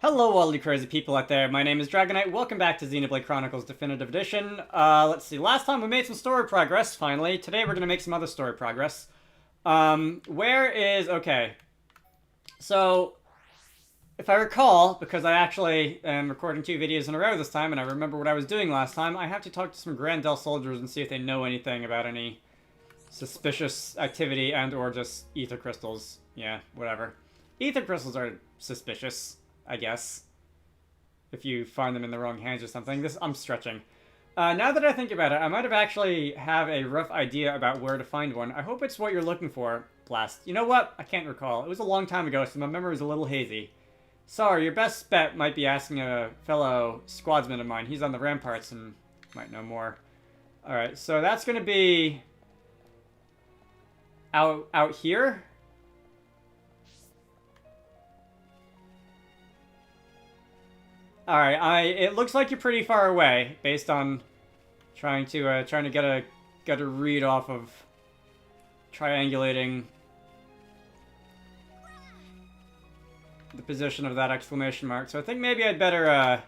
Hello all you crazy people out there, my name is Dragonite, welcome back to Xenoblade Chronicles Definitive Edition. Let's see, last time we made some story progress, finally. Today we're gonna make some other story progress. Okay. So, if I recall, because I actually am recording 2 videos in a row this time, and I remember what I was doing last time, I have to talk to some Grandel soldiers and see if they know anything about any suspicious activity and or just ether crystals. Yeah, whatever. Ether crystals are suspicious, I guess. If you find them in the wrong hands or something. I'm stretching. Now that I think about it, I might have actually have a rough idea about where to find one. I hope it's what you're looking for, Blast. You know what? I can't recall. It was a long time ago, so my memory is a little hazy. Sorry, your best bet might be asking a fellow squadsman of mine. He's on the ramparts and might know more. Alright, so that's going to be out here. Alright, it looks like you're pretty far away, based on trying to get a read off of triangulating the position of that exclamation mark. So I think maybe I'd better,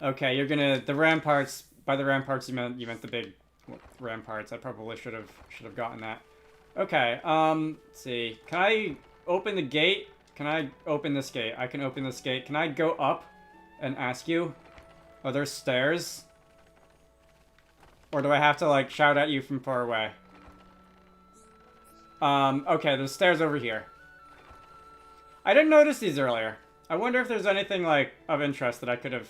okay, you're gonna, the ramparts, by the ramparts you meant the big ramparts. I probably should have gotten that. Okay, let's see. Can I open the gate? Can I open this gate? I can open this gate. Can I go up and ask you? Are there stairs? Or do I have to, like, shout at you from far away? Okay, there's stairs over here. I didn't notice these earlier. I wonder if there's anything, like, of interest that I could have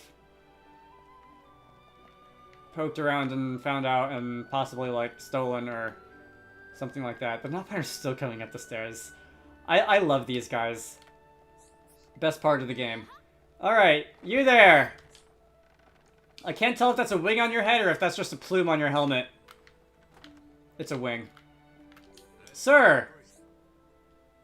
poked around and found out and possibly, like, stolen or something like that. The Notfire's still coming up the stairs. I love these guys. Best part of the game. Alright, you there! I can't tell if that's a wing on your head or if that's just a plume on your helmet. It's a wing. Sir!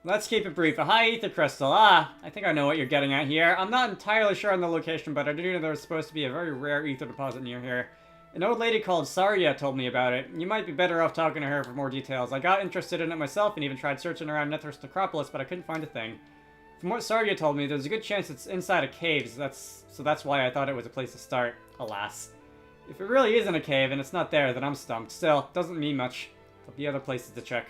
Let's keep it brief. A high ether crystal. Ah, I think I know what you're getting at here. I'm not entirely sure on the location, but I do know there's supposed to be a very rare ether deposit near here. An old lady called Saria told me about it. You might be better off talking to her for more details. I got interested in it myself and even tried searching around Nethros Necropolis, but I couldn't find a thing. From what Saria told me, there's a good chance it's inside a cave, so that's why I thought it was a place to start. Alas. If it really isn't a cave and it's not there, then I'm stumped. Still, doesn't mean much. There'll be other places to check.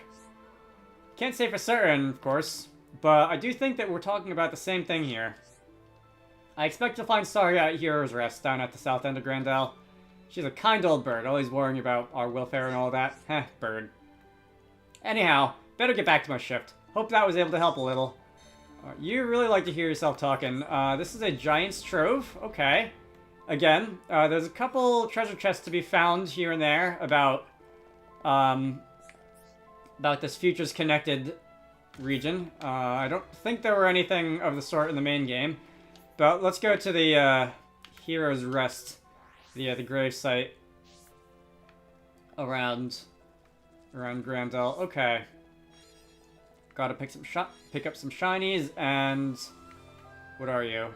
Can't say for certain, of course, but I do think that we're talking about the same thing here. I expect to find Saria at Hero's Rest down at the south end of Grandel. She's a kind old bird, always worrying about our welfare and all that. Heh, bird. Anyhow, better get back to my shift. Hope that was able to help a little. You really like to hear yourself talking. This is a Giant's Trove. Okay. Again, there's a couple treasure chests to be found here and there about this Futures Connected region. I don't think there were anything of the sort in the main game. But let's go to the Hero's Rest, the grave site around Grandel. Okay. Gotta pick up some shinies, and what are you?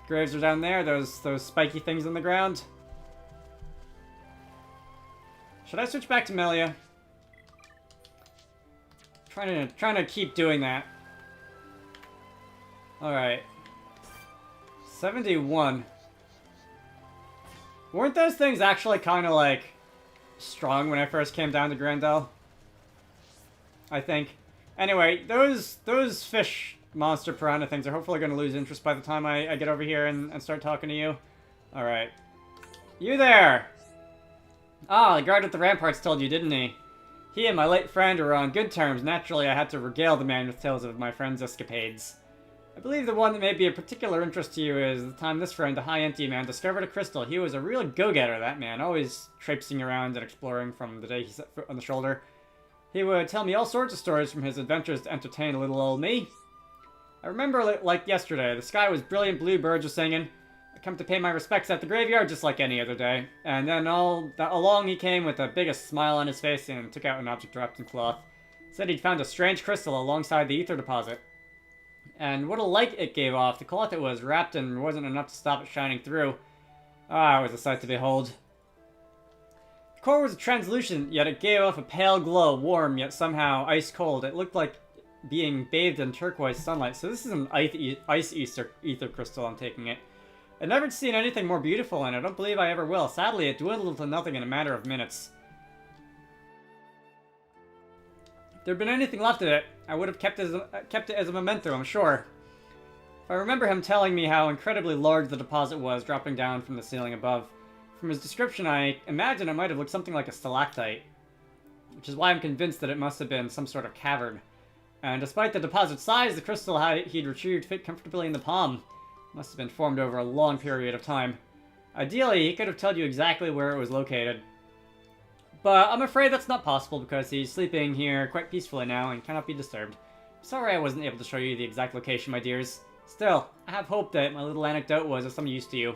Graves are down there. Those spiky things in the ground. Should I switch back to Melia? Trying to keep doing that. All right. 71. Weren't those things actually kind of like strong when I first came down to Grandel? I think. Anyway, those fish monster piranha things are hopefully going to lose interest by the time I get over here and start talking to you. Alright. You there! Ah, the guard at the ramparts told you, didn't he? He and my late friend were on good terms. Naturally, I had to regale the man with tales of my friend's escapades. I believe the one that may be of particular interest to you is the time this friend, the High Empty Man, discovered a crystal. He was a real go-getter, that man, always traipsing around and exploring from the day he set foot on the shoulder. He would tell me all sorts of stories from his adventures to entertain little old me. I remember like yesterday, the sky was brilliant, blue birds were singing. I come to pay my respects at the graveyard just like any other day. And then along he came with the biggest smile on his face and took out an object wrapped in cloth. Said he'd found a strange crystal alongside the ether deposit. And what a light it gave off. The cloth it was wrapped in wasn't enough to stop it shining through. Ah, it was a sight to behold. The core was translucent, yet it gave off a pale glow, warm, yet somehow ice cold. It looked like being bathed in turquoise sunlight. So this is an ice ether crystal, I'm taking it. I've never seen anything more beautiful, and I don't believe I ever will. Sadly, it dwindled to nothing in a matter of minutes. If there'd been anything left of it, I would have kept it as a memento, I'm sure. I remember him telling me how incredibly large the deposit was, dropping down from the ceiling above. From his description, I imagine it might have looked something like a stalactite, which is why I'm convinced that it must have been some sort of cavern. And despite the deposit's size, the crystal he'd retrieved fit comfortably in the palm. Must have been formed over a long period of time. Ideally, he could have told you exactly where it was located. But I'm afraid that's not possible because he's sleeping here quite peacefully now and cannot be disturbed. Sorry I wasn't able to show you the exact location, my dears. Still, I have hope that my little anecdote was of some use to you.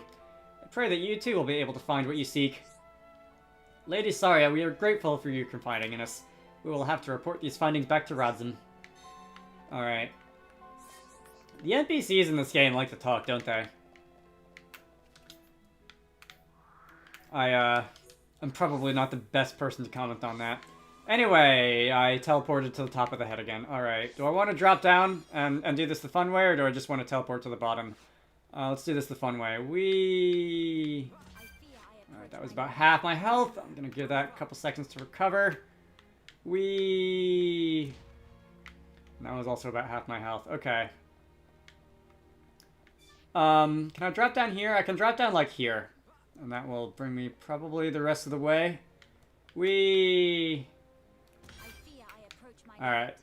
I pray that you too will be able to find what you seek. Lady Saria, we are grateful for you confiding in us. We will have to report these findings back to Radzim. Alright. The NPCs in this game like to talk, don't they? I'm probably not the best person to comment on that. Anyway, I teleported to the top of the head again. Alright, do I want to drop down and do this the fun way, or do I just want to teleport to the bottom? Let's do this the fun way. Alright, that was about half my health. I'm gonna give that a couple seconds to recover. And that was also about half my health. Okay. Can I drop down here? I can drop down like here. And that will bring me probably the rest of the way. Alright.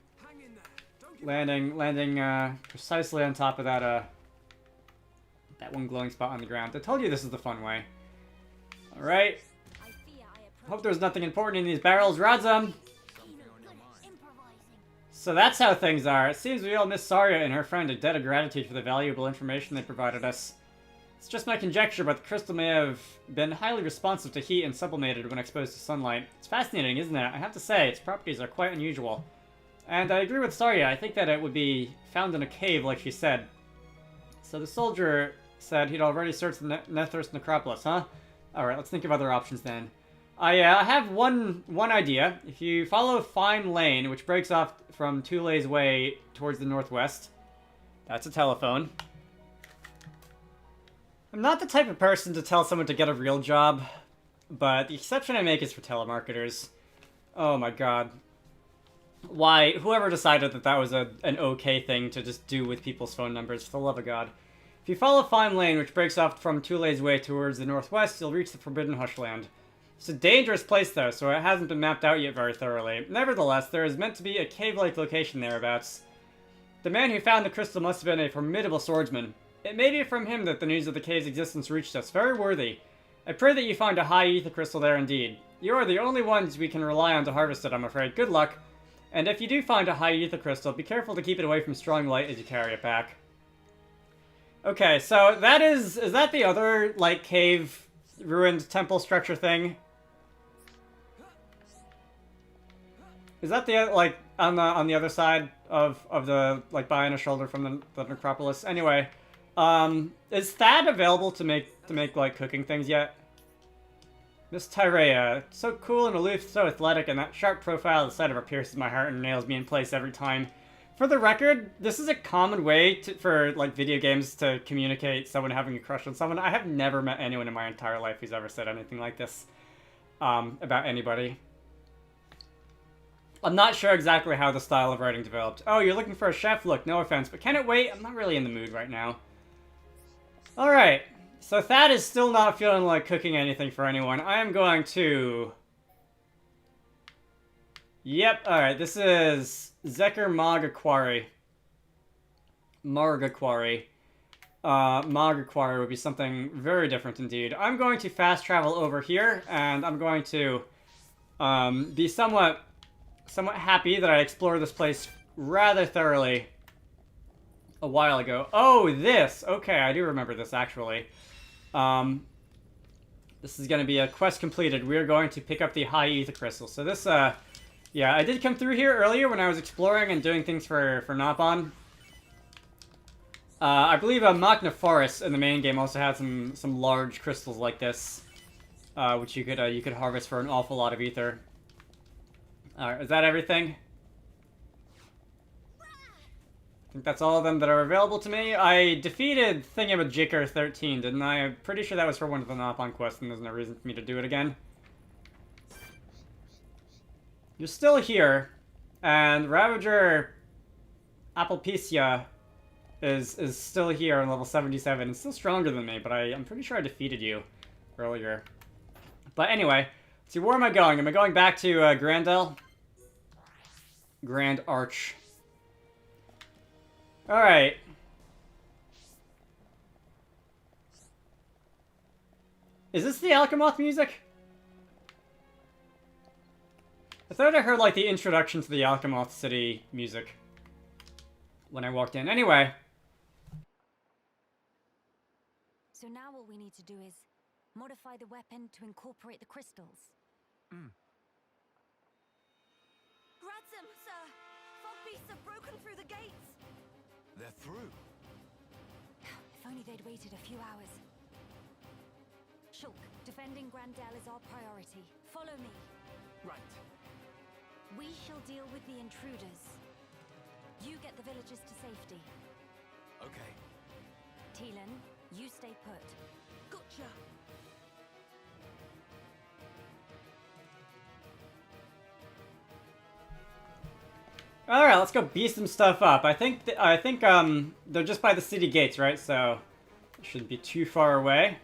Landing precisely on top of that one glowing spot on the ground. I told you this is the fun way. Alright. Hope there's nothing important in these barrels. Radzim! So that's how things are. It seems we all miss Saria and her friend a debt of gratitude for the valuable information they provided us. It's just my conjecture, but the crystal may have been highly responsive to heat and sublimated when exposed to sunlight. It's fascinating, isn't it? I have to say, its properties are quite unusual. And I agree with Saria. I think that it would be found in a cave, like she said. So the soldier said he'd already searched the Nethros necropolis, huh? Alright, let's think of other options then. I have one idea. If you follow Fine Lane, which breaks off from Tule's Way towards the northwest, that's a telephone. I'm not the type of person to tell someone to get a real job, but the exception I make is for telemarketers. Oh my god. Why, whoever decided that that was an okay thing to just do with people's phone numbers, for the love of God. If you follow Fine Lane, which breaks off from Tule's Way towards the northwest, you'll reach the Forbidden Hushland. It's a dangerous place, though, so it hasn't been mapped out yet very thoroughly. Nevertheless, there is meant to be a cave-like location thereabouts. The man who found the crystal must have been a formidable swordsman. It may be from him that the news of the cave's existence reached us. Very worthy. I pray that you find a high ether crystal there indeed. You are the only ones we can rely on to harvest it, I'm afraid. Good luck. And if you do find a high ether crystal, be careful to keep it away from strong light as you carry it back. Okay, so that is that the other, like, cave, ruined temple structure thing? Is that the, like, on the other side of the, like, behind a shoulder from the necropolis? Anyway, is Thad available to make, like, cooking things yet? Miss Tyrea, so cool and aloof, so athletic, and that sharp profile at the sight of her pierces my heart and nails me in place every time. For the record, this is a common way for, like, video games to communicate someone having a crush on someone. I have never met anyone in my entire life who's ever said anything like this, about anybody. I'm not sure exactly how the style of writing developed. Oh, you're looking for a chef? Look, no offense, but can it wait? I'm not really in the mood right now. Alright, so Thad is still not feeling like cooking anything for anyone. I am going to... Yep, alright, this is Zeker Magaquari. Margaquari. Magaquari would be something very different indeed. I'm going to fast travel over here, and I'm going to be somewhat happy that I explored this place rather thoroughly a while ago. Oh, this! Okay, I do remember this, actually. This is going to be a quest completed. We are going to pick up the high ether crystal. So this, yeah, I did come through here earlier when I was exploring and doing things for Nopon. I believe Magna Forest in the main game also had some large crystals like this, which you could harvest for an awful lot of ether. Alright, is that everything? I think that's all of them that are available to me. I defeated Thingamajigger 13, didn't I? I'm pretty sure that was for one of the Nopon quests, and there's no reason for me to do it again. You're still here, and Ravager Apelpicia is still here on level 77. It's still stronger than me, but I'm pretty sure I defeated you earlier. But anyway, let's see, where am I going? Am I going back to Grandel? Grand Arch. Alright. Is this the Alchemoth music? I thought I heard, like, the introduction to the Alchemoth City music when I walked in. Anyway. So now what we need to do is modify the weapon to incorporate the crystals. Ransom, sir! Fog beasts have broken through the gates! They're through. If only they'd waited a few hours. Shulk, defending Grandel is our priority. Follow me. Right. We shall deal with the intruders. You get the villagers to safety. Okay. Teelan, you stay put. Gotcha! All right, let's go beat some stuff up. I think they're just by the city gates, right? So it shouldn't be too far away.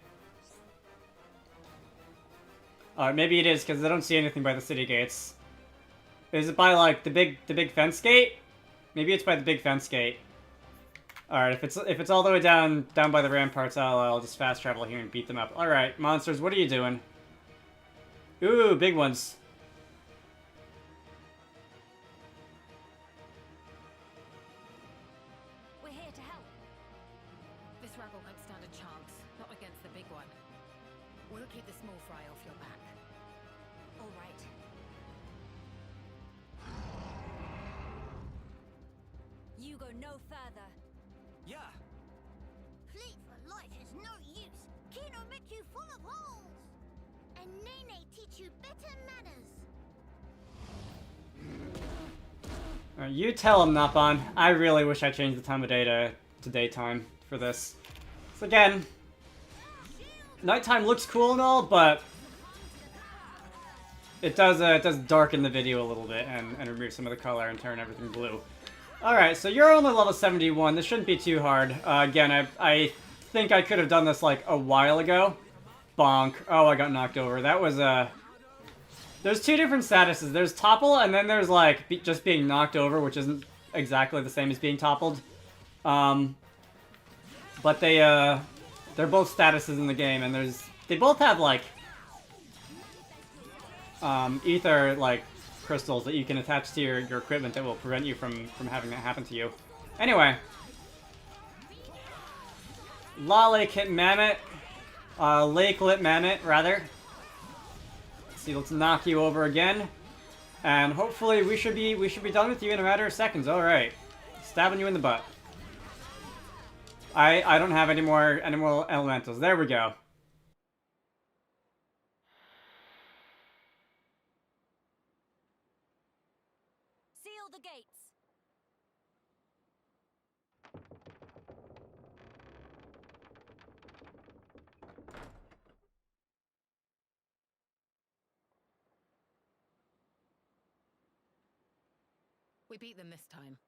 Maybe it is because I don't see anything by the city gates. Is it by like the big fence gate? Maybe it's by the big fence gate. All right, if it's all the way down by the ramparts, I'll just fast travel here and beat them up. All right, monsters, what are you doing? Ooh, big ones. We're here to help. This rabble won't stand a chance, not against the big one. We'll keep the small fry off your back. All right. You go no further. Yeah. Fleet for light is no use. Kino make you full of holes. And Nene teach you better manners. Alright, you tell him, Nopon. I really wish I changed the time of day to daytime for this. So again, nighttime looks cool and all, but it does darken the video a little bit and remove some of the color and turn everything blue. Alright, so you're only level 71. This shouldn't be too hard. Again, I think I could have done this like a while ago. Bonk. Oh, I got knocked over. That was There's two different statuses. There's topple, and then there's like just being knocked over, which isn't exactly the same as being toppled. But they're both statuses in the game, and they both have like ether like crystals that you can attach to your equipment that will prevent you from having that happen to you. Anyway, Lakelit Mammoth, Lakelit Mammoth rather. See, let's knock you over again, and hopefully we should be done with you in a matter of seconds. All right, stabbing you in the butt. I don't have any more elementals. There we go. Seal the gates. We beat them this time.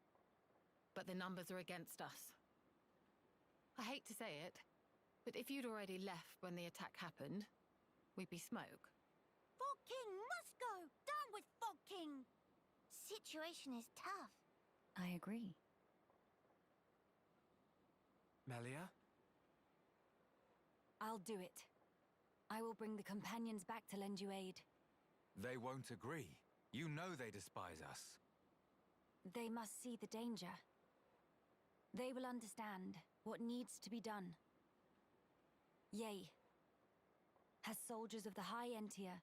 But the numbers are against us. I hate to say it, but if you'd already left when the attack happened, we'd be smoke. Fog King must go! Down with Fog King! Situation is tough. I agree. Melia? I'll do it. I will bring the companions back to lend you aid. They won't agree. You know they despise us. They must see the danger. They will understand what needs to be done. Yea, as soldiers of the High Entia,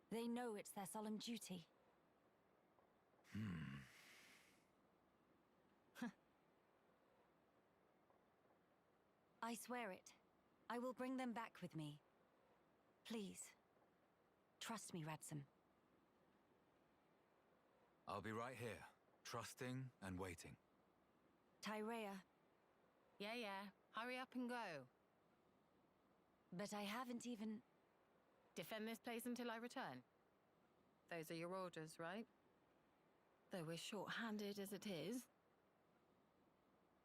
they know it's their solemn duty. I swear it. I will bring them back with me. Please, trust me, Ransom. I'll be right here, trusting and waiting. Tyrea, Yeah. Hurry up and go. but I haven't even... Defend this place until I return. Those are your orders, right? Though we're short-handed as it is.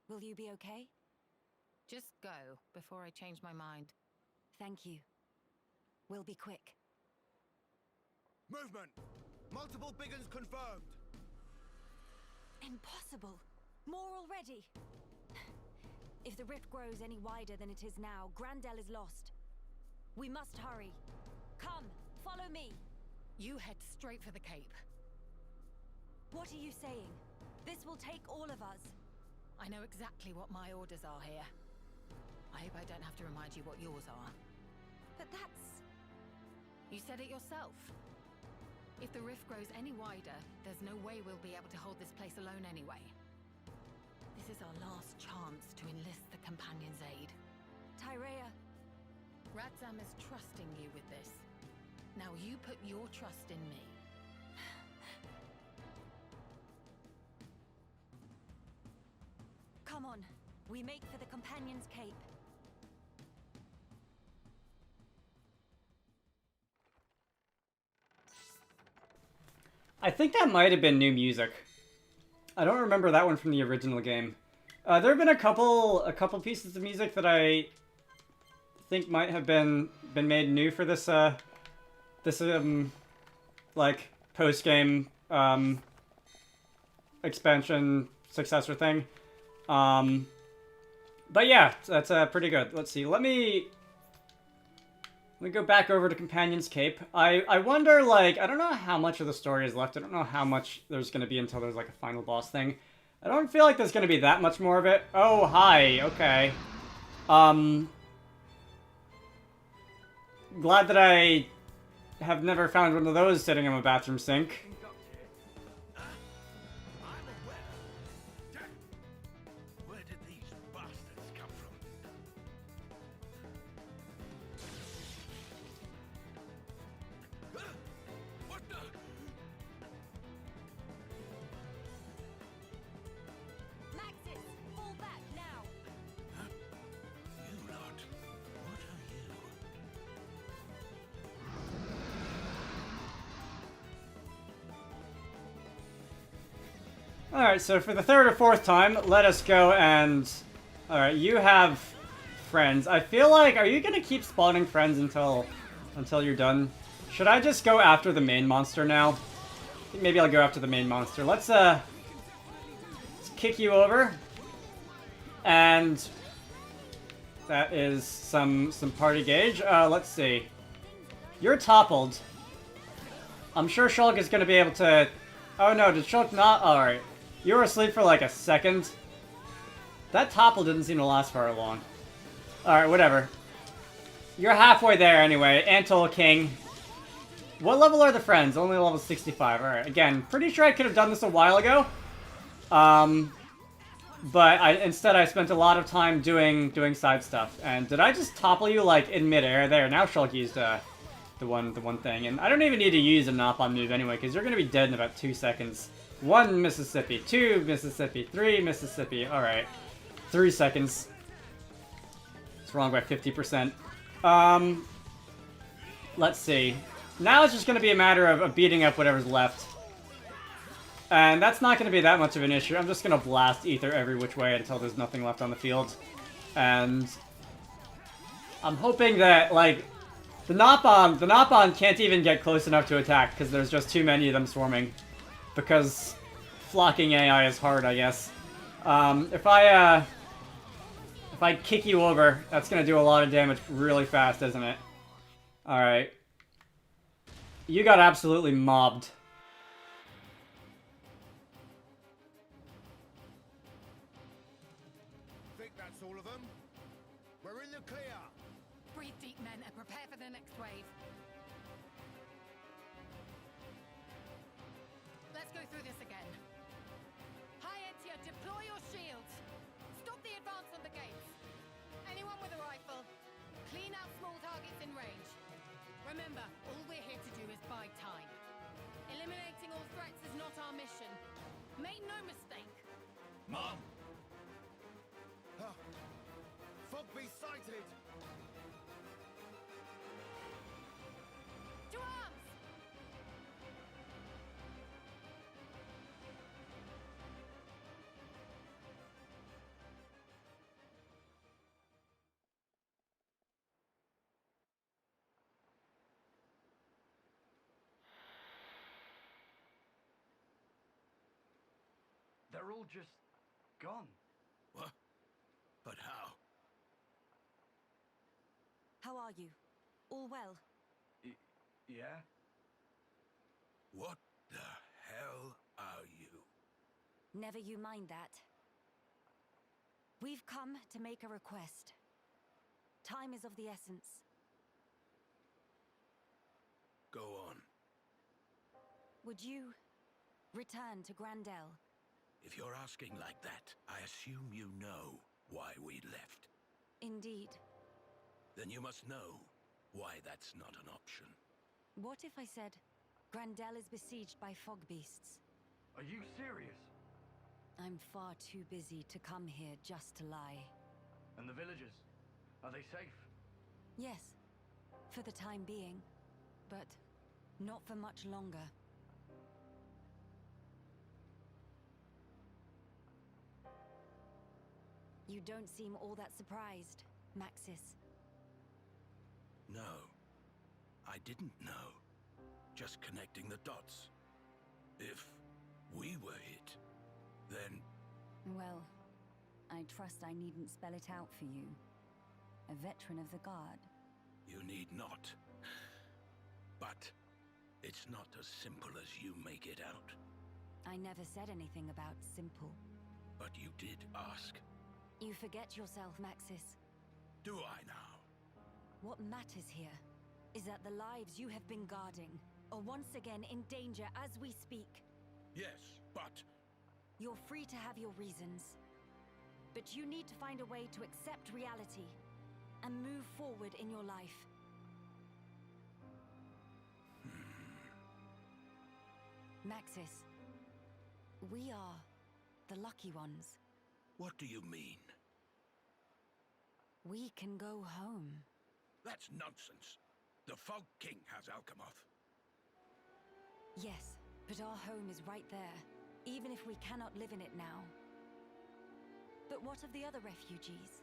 Will you be okay? Just go before I change my mind. Thank you. We'll be quick. Movement! Multiple biggins confirmed! Impossible! More already! If the rift grows any wider than it is now, Grandel is lost. We must hurry. Come, follow me. You head straight for the Cape. What are you saying? This will take all of us. I know exactly what my orders are here. I hope I don't have to remind you what yours are. But that's... You said it yourself. If the rift grows any wider, there's no way we'll be able to hold this place alone anyway. This is our last chance to enlist the Companion's aid. Tyrea, Radzam is trusting you with this. Now you put your trust in me. come on. We make for the Companion's Cape. I think that might have been new music. I don't remember that one from the original game. There have been a couple pieces of music that I think might have been made new for this like post game expansion successor thing. But yeah, that's pretty good. Let's see. Let me go back over to Companion's Cape. I wonder, like, I don't know how much of the story is left. I don't know how much there's going to be until there's, like, a final boss thing. I don't feel like there's going to be that much more of it. Oh, hi. Okay. Glad that I have never found one of those sitting in my bathroom sink. Where did these bastards come from? What the? Maxis, fall back now. You lot. What are you? Alright, so for the third or fourth time, let us go and... Alright, you have friends. I feel like, are you gonna keep spawning friends until you're done? Should I just go after the main monster now? I think maybe I'll go after the main monster. Let's kick you over. And that is some party gauge. Let's see. You're toppled. I'm sure Shulk is gonna be able to... Oh no, did Shulk not? Alright. You were asleep for like a second. That topple didn't seem to last very long. Alright, whatever. You're halfway there anyway. Antol King. What level are the friends? Only level 65. Alright, again, pretty sure I could have done this a while ago. But instead I spent a lot of time doing side stuff. And did I just topple you like in midair? There, now Shulk used the one thing. And I don't even need to use a knock-on move anyway, because you're going to be dead in about 2 seconds. 1 Mississippi, 2 Mississippi, 3 Mississippi. Alright. 3 seconds. It's wrong by 50%. Let's see. Now it's just going to be a matter of beating up whatever's left. And that's not going to be that much of an issue. I'm just going to blast Ether every which way until there's nothing left on the field. And I'm hoping that, like, the Nopon can't even get close enough to attack because there's just too many of them swarming. Because flocking AI is hard, I guess. If I kick you over, that's gonna do a lot of damage really fast, isn't it? Alright. You got absolutely mobbed. Think that's all of them? We're in the clear. Breathe deep, men, and prepare for the next wave. Let's go through this again. High Entia, deploy your shields. Stop the advance on the gates. Anyone with a rifle, clean out small targets in range. Remember, all we're here to do is buy time. Eliminating all threats is not our mission. Make no mistake. Mom, Fogbeast sighted! To arms! They're all just gone. What? But how? How are you? All well? Yeah? What the hell are you? Never you mind that. We've come to make a request. Time is of the essence. Go on. Would you return to Grandel? If you're asking like that, I assume you know why we left. Indeed. Then you must know why that's not an option. What if I said Grandel is besieged by fog beasts? Are you serious? I'm far too busy to come here just to lie. And the villagers? Are they safe? Yes, for the time being, but not for much longer. You don't seem all that surprised, Maxis. No, I didn't know. Just connecting the dots. If we were hit, then... Well, I trust I needn't spell it out for you. A veteran of the Guard. You need not. But it's not as simple as you make it out. I never said anything about simple. But you did ask. You forget yourself, Maxis. Do I now? What matters here is that the lives you have been guarding are once again in danger as we speak. Yes, but... You're free to have your reasons. But you need to find a way to accept reality and move forward in your life. Maxis, we are the lucky ones. What do you mean? We can go home. That's nonsense. The Fog King has Alchemoth. Yes, but our home is right there, even if we cannot live in it now. But what of the other refugees?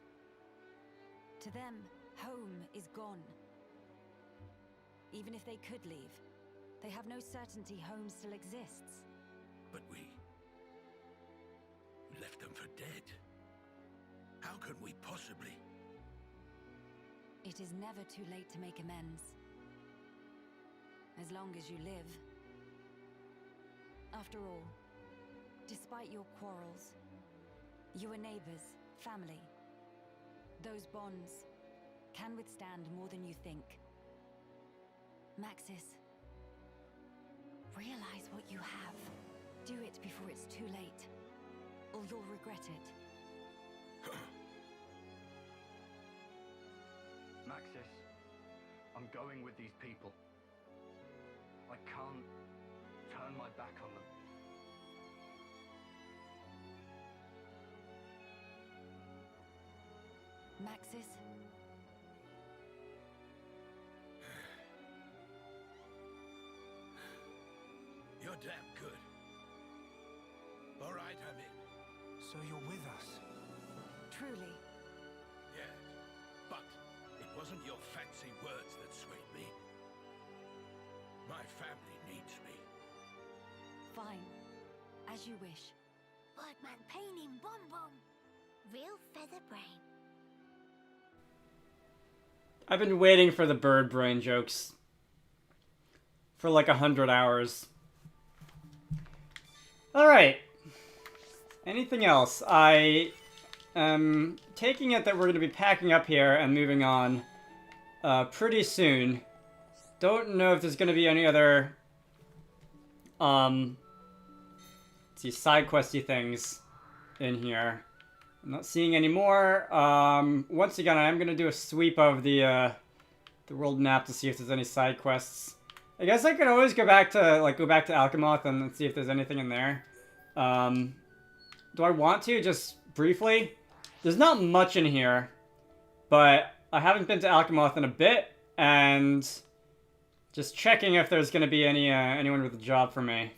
To them, home is gone. Even if they could leave, they have no certainty home still exists. But we left them for dead. How can we possibly... It is never too late to make amends. As long as you live. After all, despite your quarrels, you are neighbors, family. Those bonds can withstand more than you think. Maxis, realize what you have. Do it before it's too late, or you'll regret it. Maxis, I'm going with these people. I can't turn my back on them. Maxis? You're damn good. All right, I'm in. So you're with us? Truly. Yes, but it wasn't your fancy words that swayed me. My family needs me. Fine. As you wish. Birdman painting Bum Bum. Real feather brain. I've been waiting for the bird brain jokes for like 100 hours. Alright. Anything else? I am taking it that we're going to be packing up here and moving on pretty soon. Don't know if there's going to be any other let's see, side questy things in here. I'm not seeing any more. Once again, I am going to do a sweep of the world map to see if there's any side quests. I guess I could always go back to Alchemoth and see if there's anything in there. Do I want to? Just briefly? There's not much in here. But I haven't been to Alchemoth in a bit, and just checking if there's going to be anyone with a job for me.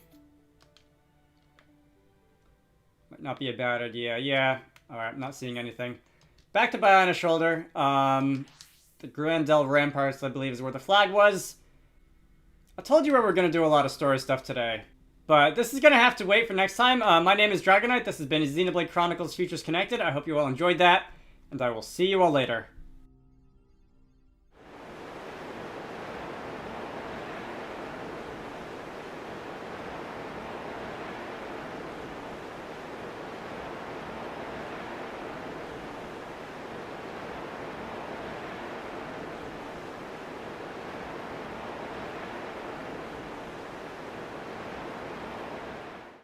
Might not be a bad idea. Yeah. Alright, I'm not seeing anything. Back to Biona Shoulder. The Gruendel Ramparts, I believe, is where the flag was. I told you we were going to do a lot of story stuff today. But this is going to have to wait for next time. My name is Dragonite. This has been Xenoblade Chronicles Futures Connected. I hope you all enjoyed that. And I will see you all later.